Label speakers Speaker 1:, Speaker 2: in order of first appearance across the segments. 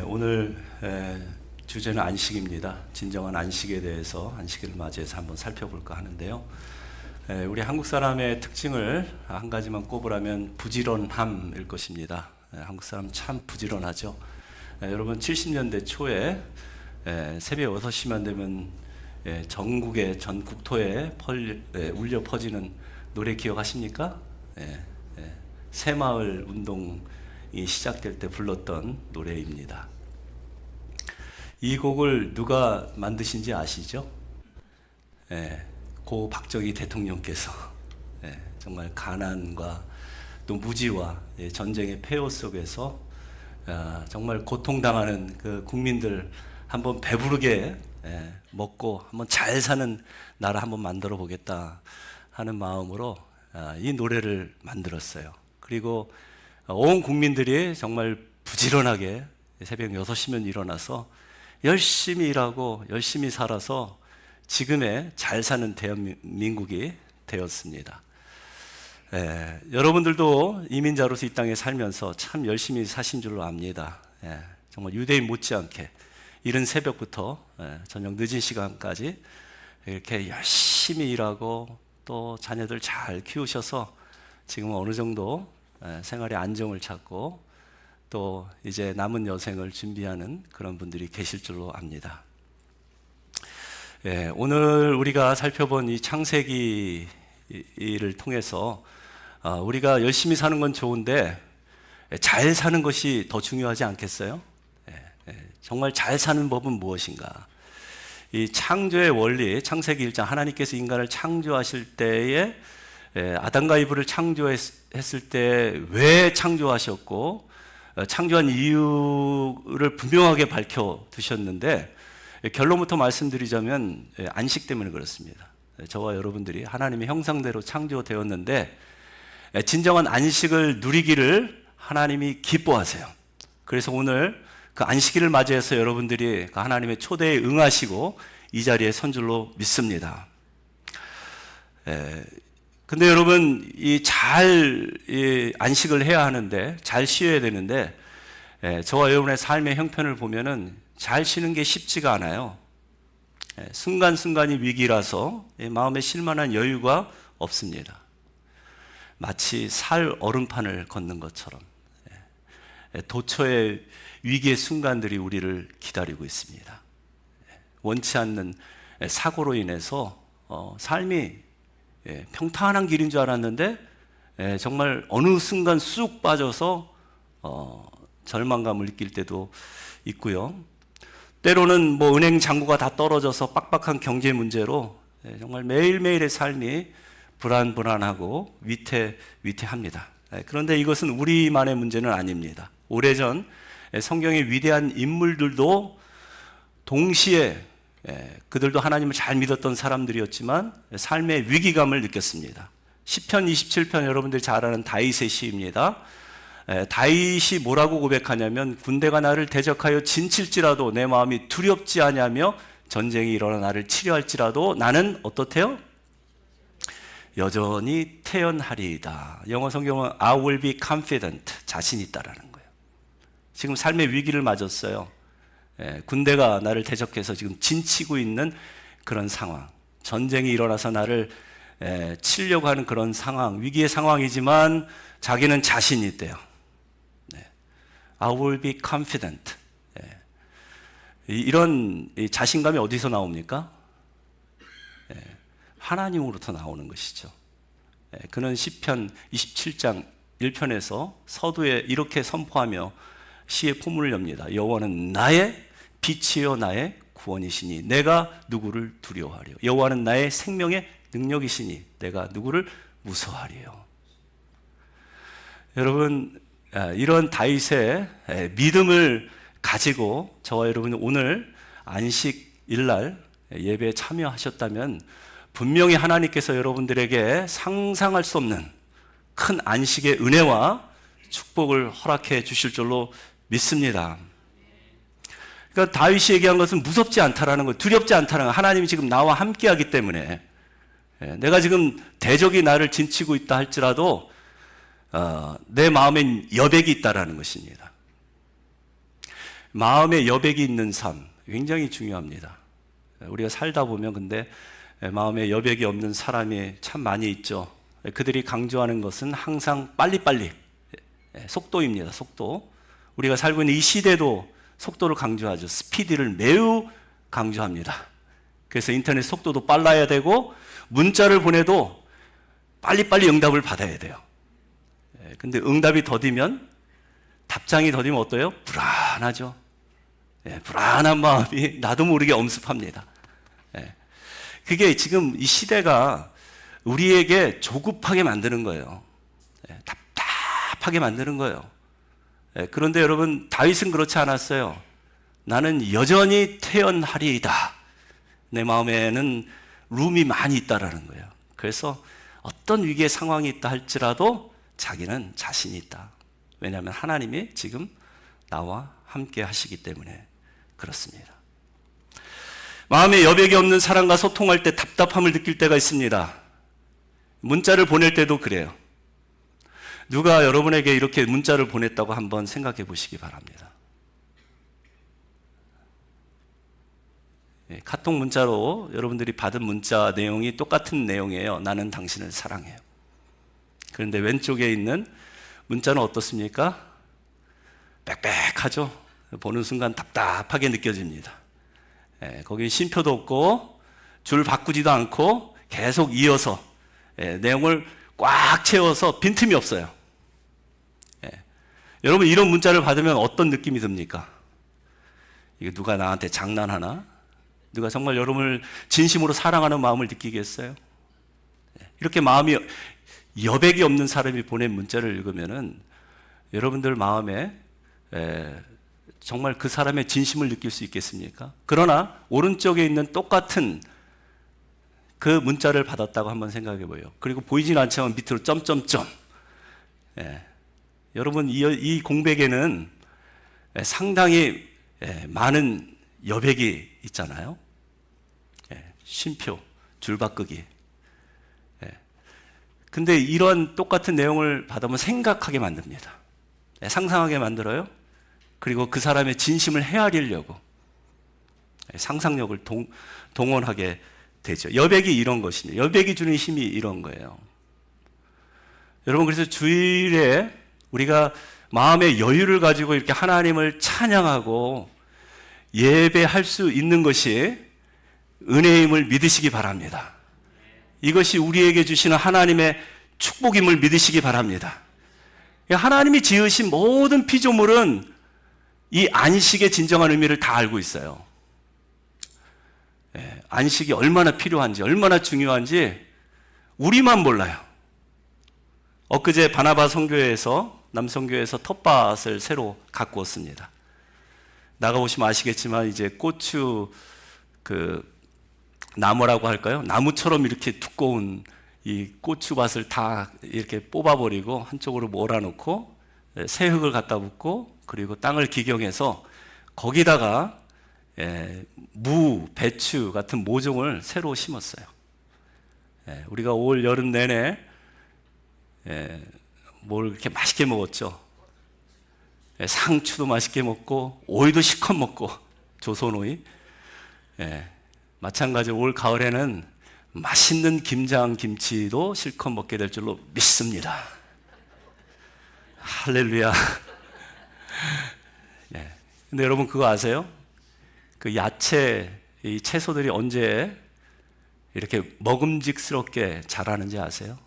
Speaker 1: 오늘 주제는 안식입니다. 진정한 안식에 대해서 안식일을 맞이해서 한번 살펴볼까 하는데요. 우리 한국 사람의 특징을 한 가지만 꼽으라면 부지런함일 것입니다. 한국 사람 참 부지런하죠. 여러분 70년대 초에 새벽 6시만 되면 전국의 전 국토에 울려 퍼지는 노래 기억하십니까? 새마을 운동이 시작될 때 불렀던 노래입니다. 이 곡을 누가 만드신지 아시죠? 고 박정희 대통령께서 정말 가난과 또 무지와 전쟁의 폐허 속에서 정말 고통당하는 그 국민들 한번 배부르게 먹고 한번 잘 사는 나라 한번 만들어 보겠다 하는 마음으로 이 노래를 만들었어요. 그리고 온 국민들이 정말 부지런하게 새벽 6시면 일어나서 열심히 일하고 열심히 살아서 지금의 잘 사는 대한민국이 되었습니다. 여러분들도 이민자로서 이 땅에 살면서 참 열심히 사신 줄로 압니다. 정말 유대인 못지않게 이른 새벽부터 저녁 늦은 시간까지 이렇게 열심히 일하고 또 자녀들 잘 키우셔서 지금 어느 정도 생활의 안정을 찾고 또 이제 남은 여생을 준비하는 그런 분들이 계실 줄로 압니다. 오늘 우리가 살펴본 이 창세기를 통해서 우리가 열심히 사는 건 좋은데 잘 사는 것이 더 중요하지 않겠어요? 정말 잘 사는 법은 무엇인가? 이 창조의 원리, 창세기 1장 하나님께서 인간을 창조하실 때에 아담과 이브를 창조했을 때 왜 창조하셨고 창조한 이유를 분명하게 밝혀 두셨는데 결론부터 말씀드리자면 안식 때문에 그렇습니다. 저와 여러분들이 하나님의 형상대로 창조되었는데 진정한 안식을 누리기를 하나님이 기뻐하세요. 그래서 오늘 그 안식일을 맞이해서 여러분들이 그 하나님의 초대에 응하시고 이 자리에 선 줄로 믿습니다. 근데 여러분, 이 안식을 해야 하는데, 잘 쉬어야 되는데, 저와 여러분의 삶의 형편을 보면은 잘 쉬는 게 쉽지가 않아요. 순간순간이 위기라서 마음에 쉴만한 여유가 없습니다. 마치 살 얼음판을 걷는 것처럼 도처의 위기의 순간들이 우리를 기다리고 있습니다. 원치 않는 사고로 인해서 삶이 평탄한 길인 줄 알았는데 정말 어느 순간 쑥 빠져서 절망감을 느낄 때도 있고요. 때로는 뭐 은행 잔고가 다 떨어져서 빡빡한 경제 문제로 정말 매일매일의 삶이 불안불안하고 위태합니다. 그런데 이것은 우리만의 문제는 아닙니다. 오래전 성경의 위대한 인물들도 동시에 그들도 하나님을 잘 믿었던 사람들이었지만 삶의 위기감을 느꼈습니다. 시편 27편 여러분들이 잘 아는 다윗의 시입니다. 다윗이 뭐라고 고백하냐면 군대가 나를 대적하여 진칠지라도 내 마음이 두렵지 아니하며 전쟁이 일어나 나를 치료할지라도 나는 어떻대요? 여전히 태연하리이다. 영어 성경은 I will be confident, 자신 있다라는 거예요. 지금 삶의 위기를 맞았어요. 군대가 나를 대적해서 지금 진치고 있는 그런 상황, 전쟁이 일어나서 나를 치려고 하는 그런 상황, 위기의 상황이지만 자기는 자신이 있대요. I will be confident. 이런 자신감이 어디서 나옵니까? 하나님으로부터 나오는 것이죠. 그는 시편 27장 1편에서 서두에 이렇게 선포하며 시의 포문을 엽니다. 여호와는 나의 빛이요 나의 구원이시니 내가 누구를 두려워하리요. 여호와는 나의 생명의 능력이시니 내가 누구를 무서워하리요. 여러분, 이런 다윗의 믿음을 가지고 저와 여러분이 오늘 안식일날 예배에 참여하셨다면 분명히 하나님께서 여러분들에게 상상할 수 없는 큰 안식의 은혜와 축복을 허락해 주실 줄로 믿습니다. 그러니까 다윗이 얘기한 것은 무섭지 않다라는 것, 두렵지 않다라는 것, 하나님이 지금 나와 함께하기 때문에 내가 지금 대적이 나를 진치고 있다 할지라도 내 마음엔 여백이 있다라는 것입니다. 마음의 여백이 있는 삶 굉장히 중요합니다. 우리가 살다 보면 근데 마음의 여백이 없는 사람이 참 많이 있죠. 그들이 강조하는 것은 항상 빨리빨리, 속도입니다. 속도. 우리가 살고 있는 이 시대도 속도를 강조하죠. 스피드를 매우 강조합니다. 그래서 인터넷 속도도 빨라야 되고 문자를 보내도 빨리빨리 응답을 받아야 돼요. 근데 응답이 더디면, 답장이 더디면 어때요? 불안하죠. 불안한 마음이 나도 모르게 엄습합니다. 그게 지금 이 시대가 우리에게 조급하게 만드는 거예요. 답답하게 만드는 거예요. 그런데 여러분, 다윗은 그렇지 않았어요. 나는 여전히 태연하리이다. 내 마음에는 룸이 많이 있다라는 거예요. 그래서 어떤 위기의 상황이 있다 할지라도 자기는 자신이 있다. 왜냐하면 하나님이 지금 나와 함께 하시기 때문에 그렇습니다. 마음에 여백이 없는 사람과 소통할 때 답답함을 느낄 때가 있습니다. 문자를 보낼 때도 그래요. 누가 여러분에게 이렇게 문자를 보냈다고 한번 생각해 보시기 바랍니다. 카톡 문자로 여러분들이 받은 문자 내용이 똑같은 내용이에요. 나는 당신을 사랑해요. 그런데 왼쪽에 있는 문자는 어떻습니까? 빽빽하죠. 보는 순간 답답하게 느껴집니다. 거기 쉼표도 없고 줄 바꾸지도 않고 계속 이어서 내용을 꽉 채워서 빈틈이 없어요. 여러분, 이런 문자를 받으면 어떤 느낌이 듭니까? 이게 누가 나한테 장난하나? 누가 정말 여러분을 진심으로 사랑하는 마음을 느끼겠어요? 이렇게 마음이 여백이 없는 사람이 보낸 문자를 읽으면은 여러분들 마음에 정말 그 사람의 진심을 느낄 수 있겠습니까? 그러나 오른쪽에 있는 똑같은 그 문자를 받았다고 한번 생각해 보여요. 그리고 보이진 않지만 밑으로 점점점. 여러분, 이 공백에는 상당히 많은 여백이 있잖아요. 쉼표, 줄바꾸기. 근데 이런 똑같은 내용을 받으면 생각하게 만듭니다. 상상하게 만들어요. 그리고 그 사람의 진심을 헤아리려고 상상력을 동원하게 되죠. 여백이 이런 것입니다. 여백이 주는 힘이 이런 거예요. 여러분, 그래서 주일에 우리가 마음의 여유를 가지고 이렇게 하나님을 찬양하고 예배할 수 있는 것이 은혜임을 믿으시기 바랍니다. 이것이 우리에게 주시는 하나님의 축복임을 믿으시기 바랍니다. 하나님이 지으신 모든 피조물은 이 안식의 진정한 의미를 다 알고 있어요. 안식이 얼마나 필요한지, 얼마나 중요한지 우리만 몰라요. 엊그제 바나바 선교회에서, 남선교회에서 텃밭을 새로 갖고 왔습니다. 나가보시면 아시겠지만 이제 고추 나무라고 할까요? 나무처럼 이렇게 두꺼운 이 고추밭을 다 이렇게 뽑아버리고 한쪽으로 몰아놓고 새 흙을 갖다 붓고 그리고 땅을 기경해서 거기다가 무, 배추 같은 모종을 새로 심었어요. 우리가 올 여름 내내 뭘 이렇게 맛있게 먹었죠. 상추도 맛있게 먹고 오이도 실컷 먹고 조선오이. 마찬가지로 올 가을에는 맛있는 김장 김치도 실컷 먹게 될 줄로 믿습니다. 할렐루야. 근데 여러분 그거 아세요? 그 야채, 이 채소들이 언제 이렇게 먹음직스럽게 자라는지 아세요?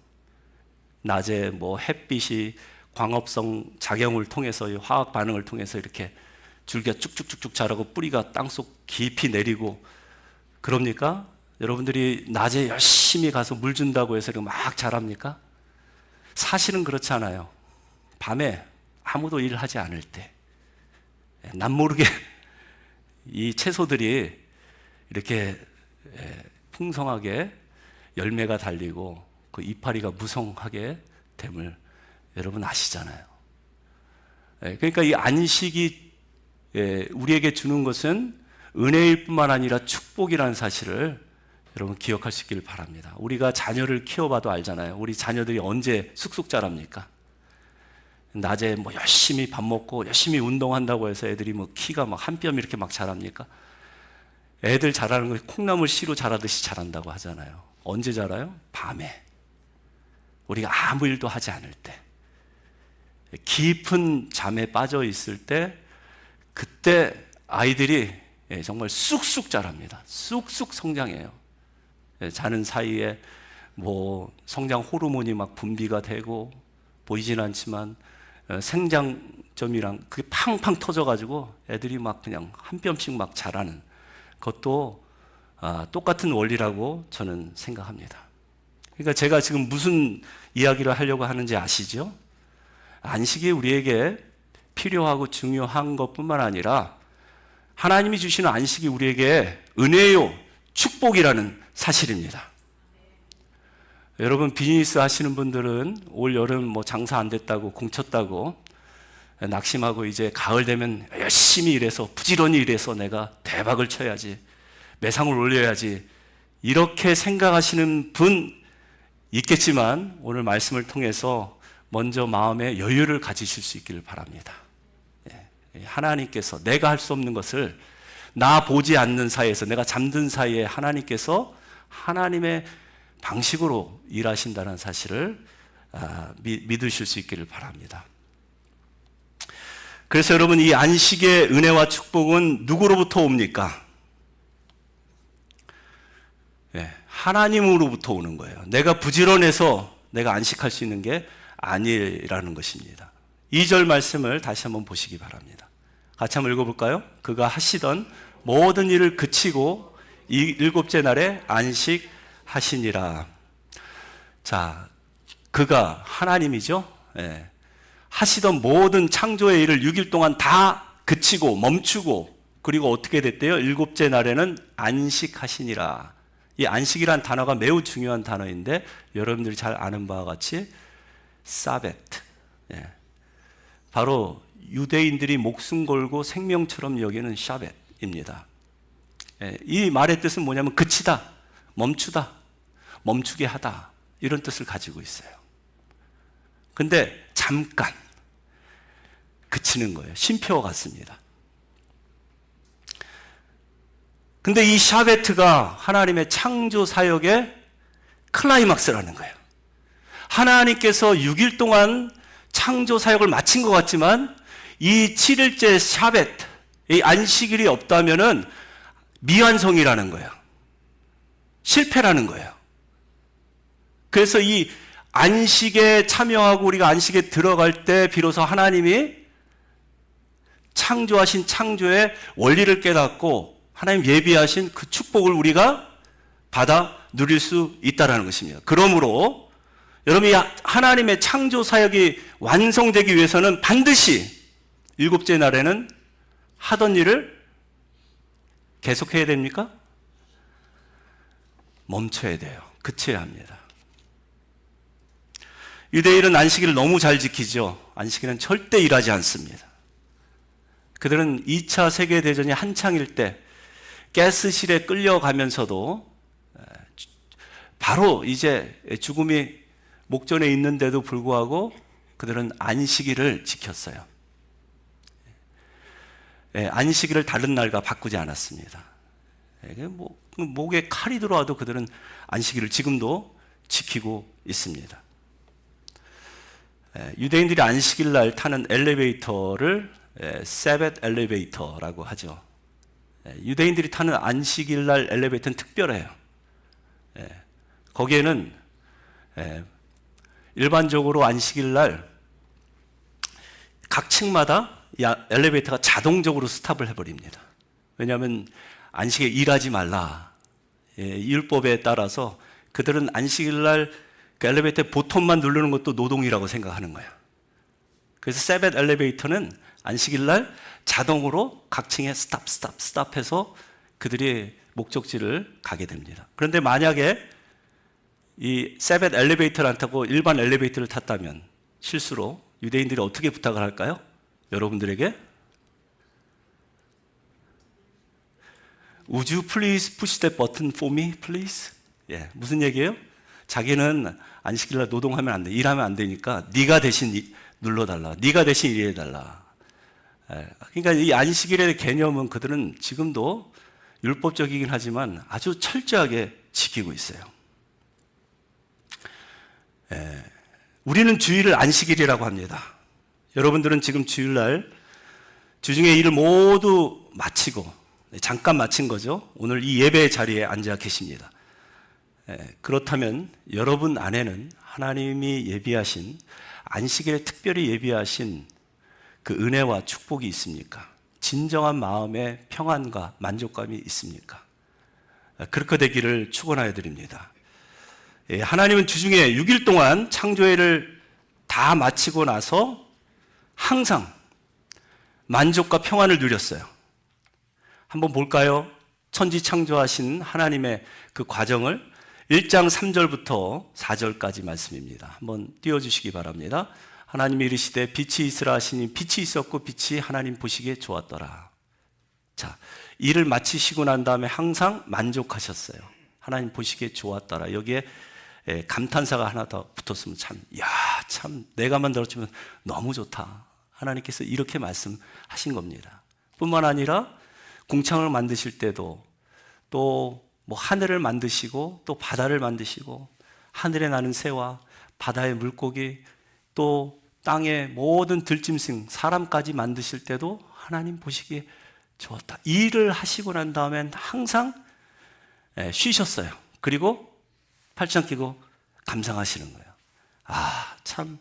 Speaker 1: 낮에 뭐 햇빛이 광합성 작용을 통해서, 화학 반응을 통해서 이렇게 줄기가 쭉쭉쭉쭉 자라고 뿌리가 땅속 깊이 내리고 그럽니까? 여러분들이 낮에 열심히 가서 물 준다고 해서 이렇게 막 자랍니까? 사실은 그렇지 않아요. 밤에 아무도 일하지 않을 때 남모르게 이 채소들이 이렇게 풍성하게 열매가 달리고 그 이파리가 무성하게 됨을 여러분 아시잖아요. 그러니까 이 안식이 우리에게 주는 것은 은혜일 뿐만 아니라 축복이라는 사실을 여러분 기억할 수 있기를 바랍니다. 우리가 자녀를 키워봐도 알잖아요. 우리 자녀들이 언제 쑥쑥 자랍니까? 낮에 뭐 열심히 밥 먹고 열심히 운동한다고 해서 애들이 뭐 키가 막 한 뼘 이렇게 막 자랍니까? 애들 자라는 거 콩나물 씨로 자라듯이 자란다고 하잖아요. 언제 자라요? 밤에. 우리가 아무 일도 하지 않을 때, 깊은 잠에 빠져 있을 때, 그때 아이들이 정말 쑥쑥 자랍니다. 쑥쑥 성장해요. 자는 사이에 뭐 성장 호르몬이 막 분비가 되고 보이진 않지만 생장점이랑 그게 팡팡 터져가지고 애들이 막 그냥 한 뼘씩 막 자라는 그것도 똑같은 원리라고 저는 생각합니다. 그러니까 제가 지금 무슨 이야기를 하려고 하는지 아시죠? 안식이 우리에게 필요하고 중요한 것뿐만 아니라 하나님이 주시는 안식이 우리에게 은혜요, 축복이라는 사실입니다. 여러분 비즈니스 하시는 분들은 올 여름 뭐 장사 안 됐다고 공쳤다고 낙심하고 이제 가을 되면 열심히 일해서 부지런히 일해서 내가 대박을 쳐야지, 매상을 올려야지, 이렇게 생각하시는 분 있겠지만 오늘 말씀을 통해서 먼저 마음에 여유를 가지실 수 있기를 바랍니다. 하나님께서 내가 할 수 없는 것을 나 보지 않는 사이에서, 내가 잠든 사이에 하나님께서 하나님의 방식으로 일하신다는 사실을 믿으실 수 있기를 바랍니다. 그래서 여러분, 이 안식의 은혜와 축복은 누구로부터 옵니까? 하나님으로부터 오는 거예요. 내가 부지런해서 내가 안식할 수 있는 게 아니라는 것입니다. 2절 말씀을 다시 한번 보시기 바랍니다. 같이 한번 읽어볼까요? 그가 하시던 모든 일을 그치고 일곱째 날에 안식하시니라. 자, 그가 하나님이죠. 하시던 모든 창조의 일을 6일 동안 다 그치고 멈추고, 그리고 어떻게 됐대요? 일곱째 날에는 안식하시니라. 이 안식이란 단어가 매우 중요한 단어인데 여러분들이 잘 아는 바와 같이 사베트, 바로 유대인들이 목숨 걸고 생명처럼 여기는 샤벳입니다. 이 말의 뜻은 뭐냐면 그치다, 멈추다, 멈추게 하다, 이런 뜻을 가지고 있어요. 근데 잠깐 그치는 거예요. 쉼표와 같습니다. 근데 이 샤베트가 하나님의 창조 사역의 클라이막스라는 거예요. 하나님께서 6일 동안 창조 사역을 마친 것 같지만 이 7일째 샤베트, 이 안식일이 없다면은 미완성이라는 거예요. 실패라는 거예요. 그래서 이 안식에 참여하고 우리가 안식에 들어갈 때 비로소 하나님이 창조하신 창조의 원리를 깨닫고 하나님 예비하신 그 축복을 우리가 받아 누릴 수 있다는 것입니다. 그러므로 여러분이 하나님의 창조 사역이 완성되기 위해서는 반드시 일곱째 날에는 하던 일을 계속해야 됩니까? 멈춰야 돼요. 그쳐야 합니다. 유대인은 안식일을 너무 잘 지키죠. 안식일은 절대 일하지 않습니다. 그들은 2차 세계대전이 한창일 때 가스실에 끌려가면서도 바로 이제 죽음이 목전에 있는데도 불구하고 그들은 안식일을 지켰어요. 안식일을 다른 날과 바꾸지 않았습니다. 목에 칼이 들어와도 그들은 안식일을 지금도 지키고 있습니다. 유대인들이 안식일 날 타는 엘리베이터를 세벳 엘리베이터라고 하죠. 유대인들이 타는 안식일 날 엘리베이터는 특별해요. 거기에는 일반적으로 안식일 날 각 층마다 엘리베이터가 자동적으로 스탑을 해버립니다. 왜냐하면 안식에 일하지 말라, 율법에 따라서 그들은 안식일 날 그 엘리베이터 보통만 누르는 것도 노동이라고 생각하는 거예요. 그래서 세벳 엘리베이터는 안식일 날 자동으로 각 층에 스탑해서 그들이 목적지를 가게 됩니다. 그런데 만약에 이 세벳 엘리베이터를 안 타고 일반 엘리베이터를 탔다면 실수로 유대인들이 어떻게 부탁을 할까요? 여러분들에게 Would you please push that button for me, please? 무슨 얘기예요? 자기는 안식일날 노동하면 안 돼. 일하면 안 되니까 네가 대신 눌러달라. 네가 대신 일해달라. 그러니까 이 안식일의 개념은 그들은 지금도 율법적이긴 하지만 아주 철저하게 지키고 있어요. 우리는 주일을 안식일이라고 합니다. 여러분들은 지금 주일날 주중의 일을 모두 마치고 잠깐 마친 거죠. 오늘 이 예배의 자리에 앉아 계십니다. 그렇다면 여러분 안에는 하나님이 예비하신 안식일에 특별히 예비하신 그 은혜와 축복이 있습니까? 진정한 마음의 평안과 만족감이 있습니까? 그렇게 되기를 축원하여 드립니다. 하나님은 주중에 6일 동안 창조회를 다 마치고 나서 항상 만족과 평안을 누렸어요. 한번 볼까요? 천지 창조하신 하나님의 그 과정을 1장 3절부터 4절까지 말씀입니다. 한번 띄워주시기 바랍니다. 하나님이 이르시되 빛이 있으라 하시니 빛이 있었고 빛이 하나님 보시기에 좋았더라. 자, 일을 마치시고 난 다음에 항상 만족하셨어요. 하나님 보시기에 좋았더라. 여기에 감탄사가 하나 더 붙었으면 참 내가 만들었지만 너무 좋다. 하나님께서 이렇게 말씀하신 겁니다. 뿐만 아니라 궁창을 만드실 때도 또 뭐 하늘을 만드시고 또 바다를 만드시고 하늘에 나는 새와 바다의 물고기 또 땅의 모든 들짐승 사람까지 만드실 때도 하나님 보시기에 좋았다. 일을 하시고 난 다음엔 항상 쉬셨어요. 그리고 팔짱 끼고 감상하시는 거예요. 참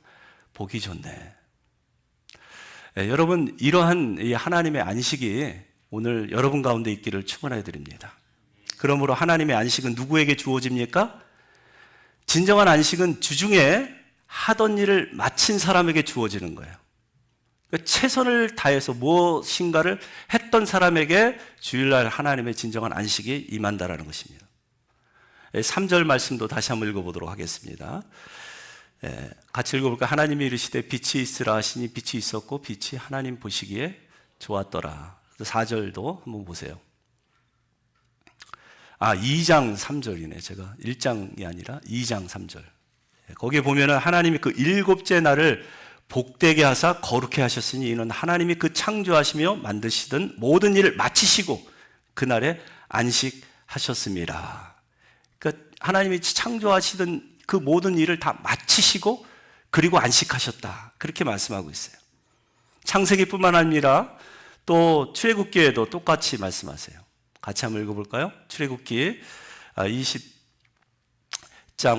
Speaker 1: 보기 좋네. 여러분, 이러한 이 하나님의 안식이 오늘 여러분 가운데 있기를 축원해 드립니다. 그러므로 하나님의 안식은 누구에게 주어집니까? 진정한 안식은 주중에 하던 일을 마친 사람에게 주어지는 거예요. 그러니까 최선을 다해서 무엇인가를 했던 사람에게 주일날 하나님의 진정한 안식이 임한다라는 것입니다. 3절 말씀도 다시 한번 읽어보도록 하겠습니다. 같이 읽어볼까요? 하나님이 이르시되 빛이 있으라 하시니 빛이 있었고 빛이 하나님 보시기에 좋았더라. 4절도 한번 보세요. 2장 3절이네. 제가 1장이 아니라 2장 3절. 거기에 보면은 하나님이 그 일곱째 날을 복되게 하사 거룩해 하셨으니 이는 하나님이 그 창조하시며 만드시던 모든 일을 마치시고 그날에 안식하셨습니다. 그러니까 하나님이 창조하시던 그 모든 일을 다 마치시고 그리고 안식하셨다. 그렇게 말씀하고 있어요. 창세기뿐만 아니라 또 출애굽기에도 똑같이 말씀하세요. 같이 한번 읽어볼까요? 출애굽기 20장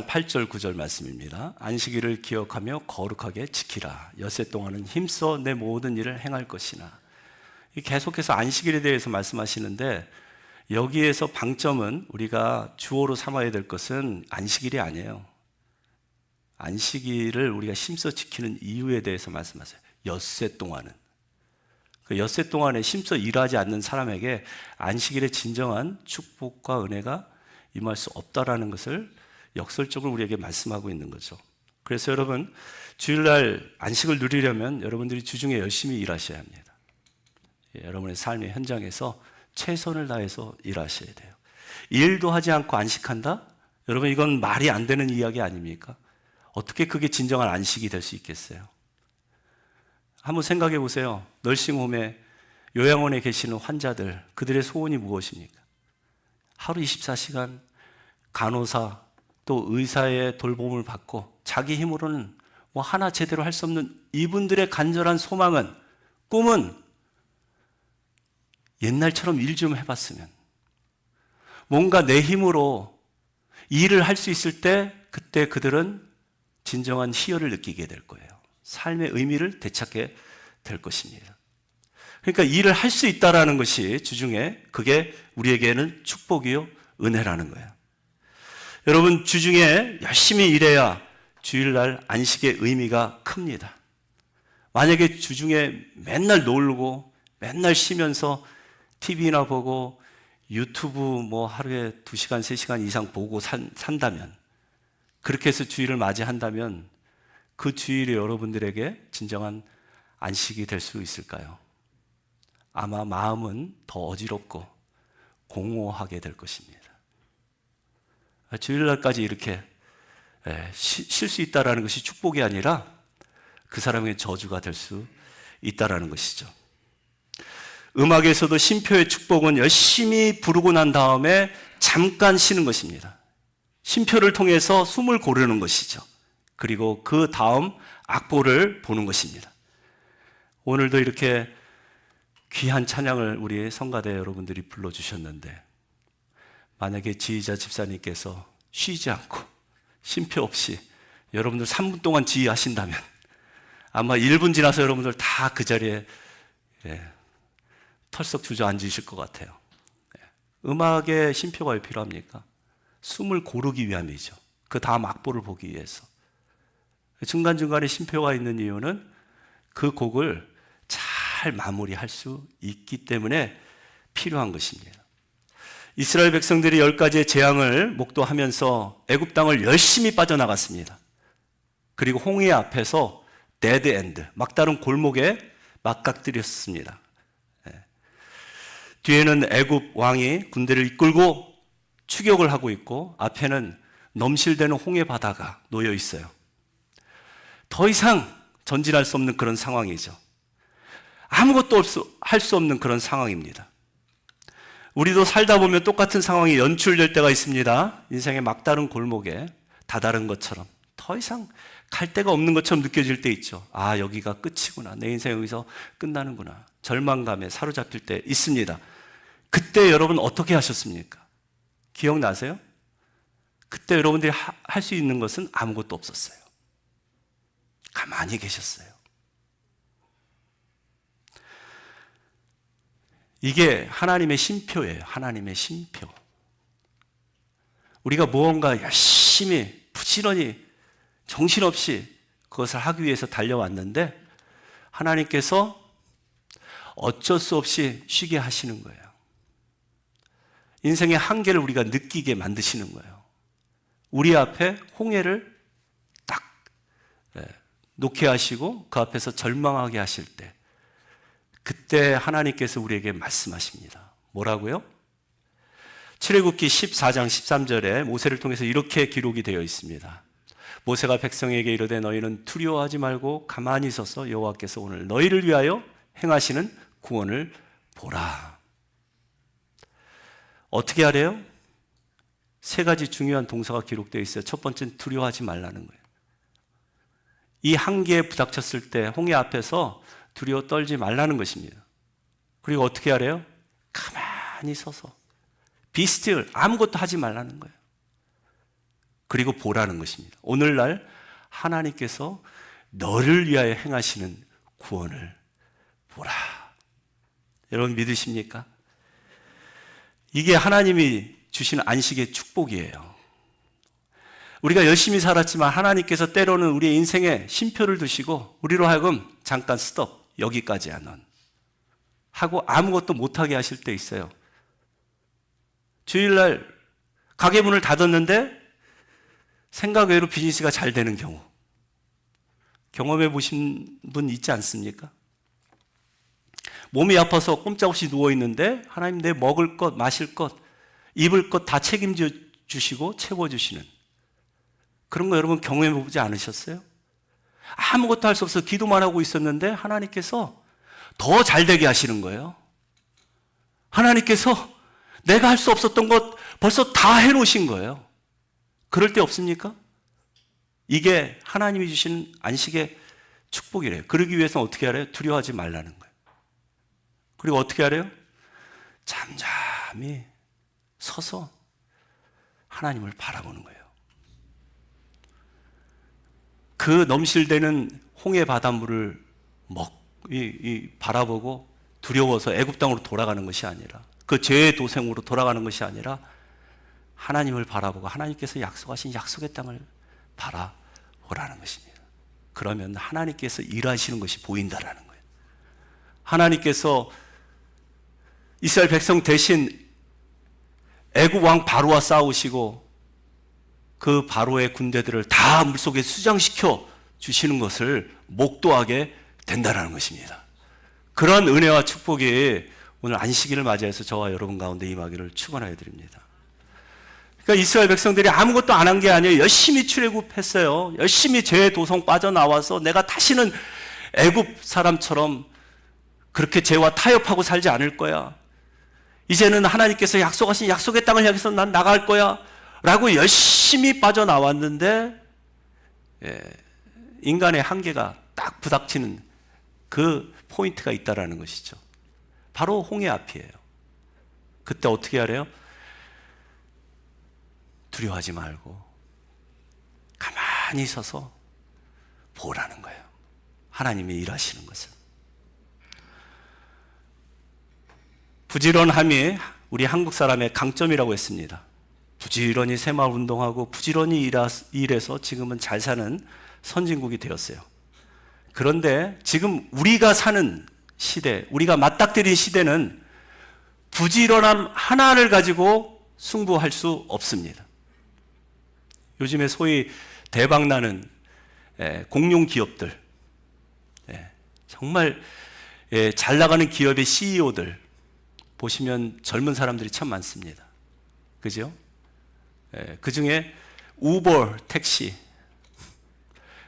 Speaker 1: 8절 9절 말씀입니다. 안식일을 기억하며 거룩하게 지키라. 엿새 동안은 힘써 내 모든 일을 행할 것이나. 계속해서 안식일에 대해서 말씀하시는데 여기에서 방점은 우리가 주어로 삼아야 될 것은 안식일이 아니에요. 안식일을 우리가 힘써 지키는 이유에 대해서 말씀하세요. 엿새 동안은. 그 엿새 동안에 힘써 일하지 않는 사람에게 안식일의 진정한 축복과 은혜가 임할 수 없다라는 것을 역설적으로 우리에게 말씀하고 있는 거죠. 그래서 여러분, 주일날 안식을 누리려면 여러분들이 주중에 열심히 일하셔야 합니다. 여러분의 삶의 현장에서 최선을 다해서 일하셔야 돼요. 일도 하지 않고 안식한다? 여러분, 이건 말이 안 되는 이야기 아닙니까? 어떻게 그게 진정한 안식이 될 수 있겠어요? 한번 생각해 보세요. 널싱홈에 요양원에 계시는 환자들, 그들의 소원이 무엇입니까? 하루 24시간 간호사 또 의사의 돌봄을 받고 자기 힘으로는 뭐 하나 제대로 할 수 없는 이분들의 간절한 소망은, 꿈은 옛날처럼 일 좀 해봤으면, 뭔가 내 힘으로 일을 할 수 있을 때 그때 그들은 진정한 희열을 느끼게 될 거예요. 삶의 의미를 되찾게 될 것입니다. 그러니까 일을 할 수 있다는 것이 주중에, 그게 우리에게는 축복이요 은혜라는 거예요. 여러분, 주중에 열심히 일해야 주일날 안식의 의미가 큽니다. 만약에 주중에 맨날 놀고 맨날 쉬면서 TV나 보고 유튜브 뭐 하루에 2시간, 3시간 이상 보고 산다면, 그렇게 해서 주일을 맞이한다면 그 주일이 여러분들에게 진정한 안식이 될 수 있을까요? 아마 마음은 더 어지럽고 공허하게 될 것입니다. 주일날까지 이렇게 쉴 수 있다라는 것이 축복이 아니라 그 사람의 저주가 될 수 있다라는 것이죠. 음악에서도 쉼표의 축복은 열심히 부르고 난 다음에 잠깐 쉬는 것입니다. 쉼표를 통해서 숨을 고르는 것이죠. 그리고 그 다음 악보를 보는 것입니다. 오늘도 이렇게 귀한 찬양을 우리 성가대 여러분들이 불러주셨는데, 만약에 지휘자 집사님께서 쉬지 않고 쉼표 없이 여러분들 3분 동안 지휘하신다면 아마 1분 지나서 여러분들 다 그 자리에 털썩 주저앉으실 것 같아요. 음악에 쉼표가 왜 필요합니까? 숨을 고르기 위함이죠. 그 다음 악보를 보기 위해서. 중간중간에 쉼표가 있는 이유는 그 곡을 잘 마무리할 수 있기 때문에 필요한 것입니다. 이스라엘 백성들이 10가지의 재앙을 목도하면서 애굽 땅을 열심히 빠져나갔습니다. 그리고 홍해 앞에서 데드 엔드, 막다른 골목에 맞닥뜨렸습니다. 뒤에는 애굽 왕이 군대를 이끌고 추격을 하고 있고 앞에는 넘실대는 홍해 바다가 놓여 있어요. 더 이상 전진할 수 없는 그런 상황이죠. 아무것도 할 수 없는 그런 상황입니다. 우리도 살다 보면 똑같은 상황이 연출될 때가 있습니다. 인생의 막다른 골목에 다다른 것처럼 더 이상 갈 데가 없는 것처럼 느껴질 때 있죠. 아, 여기가 끝이구나. 내 인생 여기서 끝나는구나. 절망감에 사로잡힐 때 있습니다. 그때 여러분 어떻게 하셨습니까? 기억나세요? 그때 여러분들이 할 수 있는 것은 아무것도 없었어요. 가만히 계셨어요. 이게 하나님의 쉼표예요. 하나님의 쉼표. 우리가 무언가 열심히 부지런히 정신없이 그것을 하기 위해서 달려왔는데 하나님께서 어쩔 수 없이 쉬게 하시는 거예요. 인생의 한계를 우리가 느끼게 만드시는 거예요. 우리 앞에 홍해를 딱 놓게 하시고 그 앞에서 절망하게 하실 때, 그때 하나님께서 우리에게 말씀하십니다. 뭐라고요? 출애굽기 14장 13절에 모세를 통해서 이렇게 기록이 되어 있습니다. 모세가 백성에게 이르되 너희는 두려워하지 말고 가만히 서서 여호와께서 오늘 너희를 위하여 행하시는 구원을 보라. 어떻게 하래요? 3가지 중요한 동사가 기록되어 있어요. 첫 번째는 두려워하지 말라는 거예요. 이 한계에 부닥쳤을 때 홍해 앞에서 두려워 떨지 말라는 것입니다. 그리고 어떻게 하래요? 가만히 서서 be still, 아무것도 하지 말라는 거예요. 그리고 보라는 것입니다. 오늘날 하나님께서 너를 위하여 행하시는 구원을 보라. 여러분 믿으십니까? 이게 하나님이 주시는 안식의 축복이에요. 우리가 열심히 살았지만 하나님께서 때로는 우리의 인생에 쉼표를 두시고 우리로 하여금 잠깐 스톱, 여기까지 하는 하고 아무것도 못하게 하실 때 있어요. 주일날 가게 문을 닫았는데 생각 외로 비즈니스가 잘 되는 경우 경험해 보신 분 있지 않습니까? 몸이 아파서 꼼짝없이 누워있는데 하나님 내 먹을 것, 마실 것, 입을 것 다 책임져 주시고 채워주시는 그런 거 여러분 경험해 보지 않으셨어요? 아무것도 할 수 없어 기도만 하고 있었는데 하나님께서 더 잘 되게 하시는 거예요. 하나님께서 내가 할 수 없었던 것 벌써 다 해놓으신 거예요. 그럴 때 없습니까? 이게 하나님이 주신 안식의 축복이래요. 그러기 위해서는 어떻게 하래요? 두려워하지 말라는 거예요. 그리고 어떻게 하래요? 잠잠히 서서 하나님을 바라보는 거예요. 그 넘실대는 홍해 바닷물을 바라보고 두려워서 애굽 땅으로 돌아가는 것이 아니라, 그 죄의 도생으로 돌아가는 것이 아니라 하나님을 바라보고 하나님께서 약속하신 약속의 땅을 바라보라는 것입니다. 그러면 하나님께서 일하시는 것이 보인다라는 거예요. 하나님께서 이스라엘 백성 대신 애굽 왕 바로와 싸우시고 그 바로의 군대들을 다 물속에 수장시켜 주시는 것을 목도하게 된다는 것입니다. 그런 은혜와 축복이 오늘 안식일을 맞이해서 저와 여러분 가운데 임하기를 축원하여 드립니다. 그러니까 이스라엘 백성들이 아무것도 안 한 게 아니에요. 열심히 출애굽했어요. 열심히 죄의 도성 빠져나와서 내가 다시는 애굽 사람처럼 그렇게 죄와 타협하고 살지 않을 거야. 이제는 하나님께서 약속하신 약속의 땅을 향해서 난 나갈 거야 라고 열심히 빠져나왔는데 인간의 한계가 딱 부닥치는 그 포인트가 있다라는 것이죠. 바로 홍해 앞이에요. 그때 어떻게 하래요? 두려워하지 말고 가만히 서서 보라는 거예요. 하나님이 일하시는 것을. 부지런함이 우리 한국 사람의 강점이라고 했습니다. 부지런히 새마을 운동하고 부지런히 일해서 지금은 잘 사는 선진국이 되었어요. 그런데 지금 우리가 사는 시대, 우리가 맞닥뜨린 시대는 부지런함 하나를 가지고 승부할 수 없습니다. 요즘에 소위 대박나는 공룡 기업들, 정말 잘 나가는 기업의 CEO들 보시면 젊은 사람들이 참 많습니다. 그죠? 그 중에 우버 택시,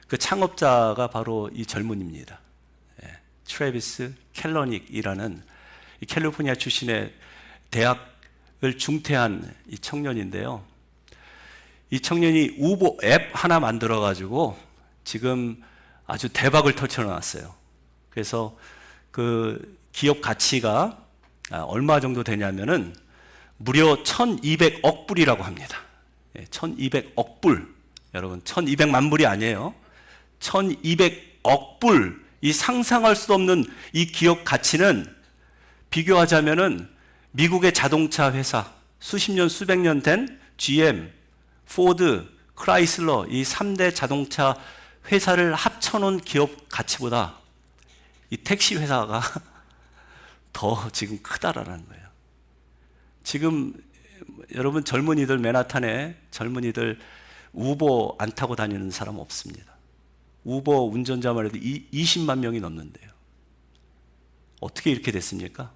Speaker 1: 그 창업자가 바로 이 젊은입니다. 트래비스 켈러닉이라는 이 캘리포니아 출신의 대학을 중퇴한 이 청년인데요. 이 청년이 우버 앱 하나 만들어가지고 지금 아주 대박을 터쳐놨어요. 그래서 그 기업 가치가 얼마 정도 되냐면은 무려 1200억 불이라고 합니다. 1200억 불. 여러분, 1200만 불이 아니에요. 1200억 불. 이 상상할 수 없는 이 기업 가치는 비교하자면은 미국의 자동차 회사, 수십 년, 수백 년 된 GM, 포드, 크라이슬러, 이 3대 자동차 회사를 합쳐놓은 기업 가치보다 이 택시 회사가 더 지금 크다라는 거예요. 지금 여러분 젊은이들 맨하탄에 젊은이들 우버 안 타고 다니는 사람 없습니다. 우버 운전자만 해도 20만 명이 넘는데요. 어떻게 이렇게 됐습니까?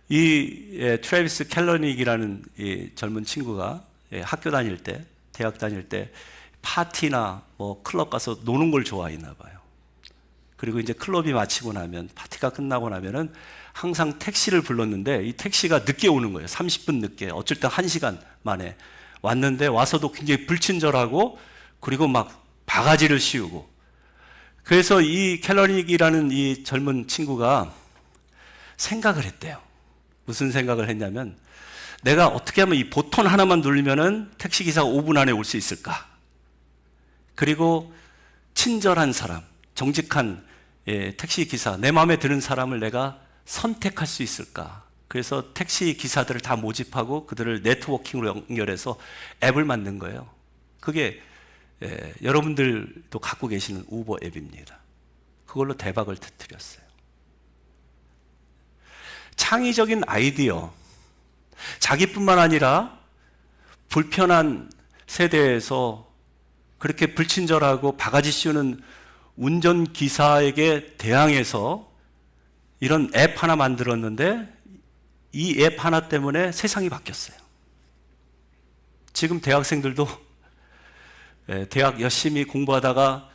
Speaker 1: 이 트래비스 켈러닉이라는 이 젊은 친구가 학교 다닐 때, 대학 다닐 때 파티나 뭐 클럽 가서 노는 걸 좋아했나 봐요. 그리고 이제 클럽이 마치고 나면, 파티가 끝나고 나면은 항상 택시를 불렀는데 이 택시가 늦게 오는 거예요. 30분 늦게. 어쩔 때 1시간 만에 왔는데 와서도 굉장히 불친절하고 그리고 막 바가지를 씌우고. 그래서 이 켈러닉이라는 이 젊은 친구가 생각을 했대요. 무슨 생각을 했냐면, 내가 어떻게 하면 이 보톤 하나만 누르면은 택시기사가 5분 안에 올 수 있을까? 그리고 친절한 사람, 정직한 택시기사, 내 마음에 드는 사람을 내가 선택할 수 있을까? 그래서 택시기사들을 다 모집하고 그들을 네트워킹으로 연결해서 앱을 만든 거예요. 그게 여러분들도 갖고 계시는 우버 앱입니다. 그걸로 대박을 터뜨렸어요. 창의적인 아이디어, 자기뿐만 아니라 불편한 세대에서 그렇게 불친절하고 바가지 씌우는 운전기사에게 대항해서 이런 앱 하나 만들었는데 이 앱 하나 때문에 세상이 바뀌었어요. 지금 대학생들도 대학 열심히 공부하다가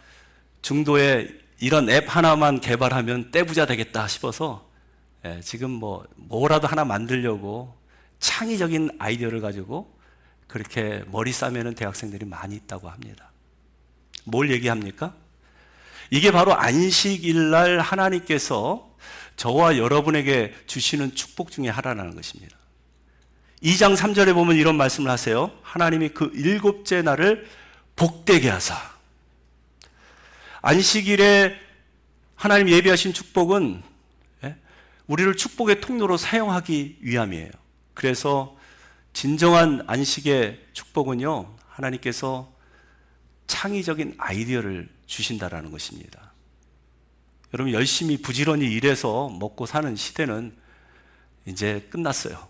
Speaker 1: 중도에 이런 앱 하나만 개발하면 떼부자 되겠다 싶어서 지금 뭐라도 하나 만들려고 창의적인 아이디어를 가지고 그렇게 머리 싸매는 대학생들이 많이 있다고 합니다. 뭘 얘기합니까? 이게 바로 안식일 날 하나님께서 저와 여러분에게 주시는 축복 중에 하나라는 것입니다. 2장 3절에 보면 이런 말씀을 하세요. 하나님이 그 7째 날을 복되게 하사. 안식일에 하나님 예비하신 축복은 우리를 축복의 통로로 사용하기 위함이에요. 그래서 진정한 안식의 축복은요, 하나님께서 창의적인 아이디어를 주신다라는 것입니다. 여러분, 열심히 부지런히 일해서 먹고 사는 시대는 이제 끝났어요.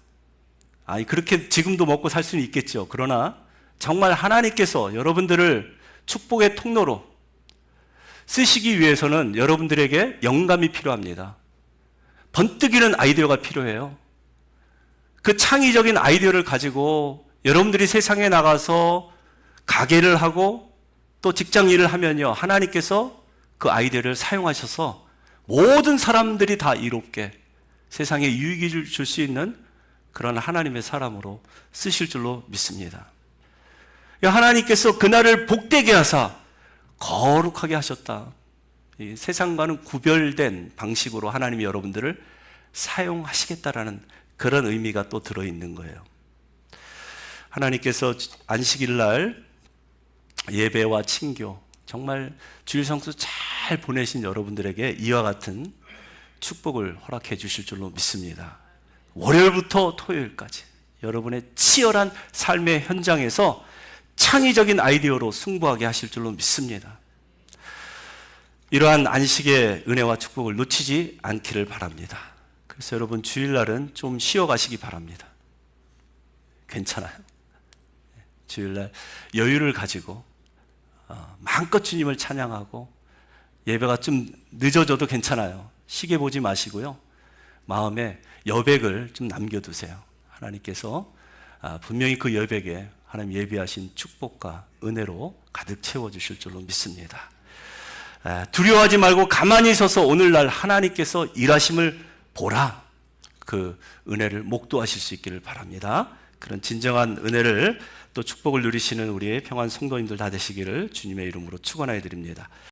Speaker 1: 아니, 그렇게 지금도 먹고 살 수는 있겠죠. 그러나 정말 하나님께서 여러분들을 축복의 통로로 쓰시기 위해서는 여러분들에게 영감이 필요합니다. 번뜩이는 아이디어가 필요해요. 그 창의적인 아이디어를 가지고 여러분들이 세상에 나가서 가게를 하고 또 직장 일을 하면요, 하나님께서 그 아이디어를 사용하셔서 모든 사람들이 다 이롭게 세상에 유익을 줄 수 있는 그런 하나님의 사람으로 쓰실 줄로 믿습니다. 하나님께서 그날을 복되게 하사 거룩하게 하셨다. 이 세상과는 구별된 방식으로 하나님이 여러분들을 사용하시겠다라는 그런 의미가 또 들어있는 거예요. 하나님께서 안식일 날 예배와 친교, 정말 주일 성수 잘 보내신 여러분들에게 이와 같은 축복을 허락해 주실 줄로 믿습니다. 월요일부터 토요일까지 여러분의 치열한 삶의 현장에서 창의적인 아이디어로 승부하게 하실 줄로 믿습니다. 이러한 안식의 은혜와 축복을 놓치지 않기를 바랍니다. 그래서 여러분 주일날은 좀 쉬어가시기 바랍니다. 괜찮아요. 주일날 여유를 가지고 마음껏 주님을 찬양하고 예배가 좀 늦어져도 괜찮아요. 시계 보지 마시고요. 마음에 여백을 좀 남겨두세요. 하나님께서 분명히 그 여백에 하나님 예비하신 축복과 은혜로 가득 채워주실 줄로 믿습니다. 두려워하지 말고 가만히 서서 오늘날 하나님께서 일하심을 보라. 그 은혜를 목도하실 수 있기를 바랍니다. 그런 진정한 은혜를 또 축복을 누리시는 우리의 평안 성도님들 다 되시기를 주님의 이름으로 축원하여 드립니다.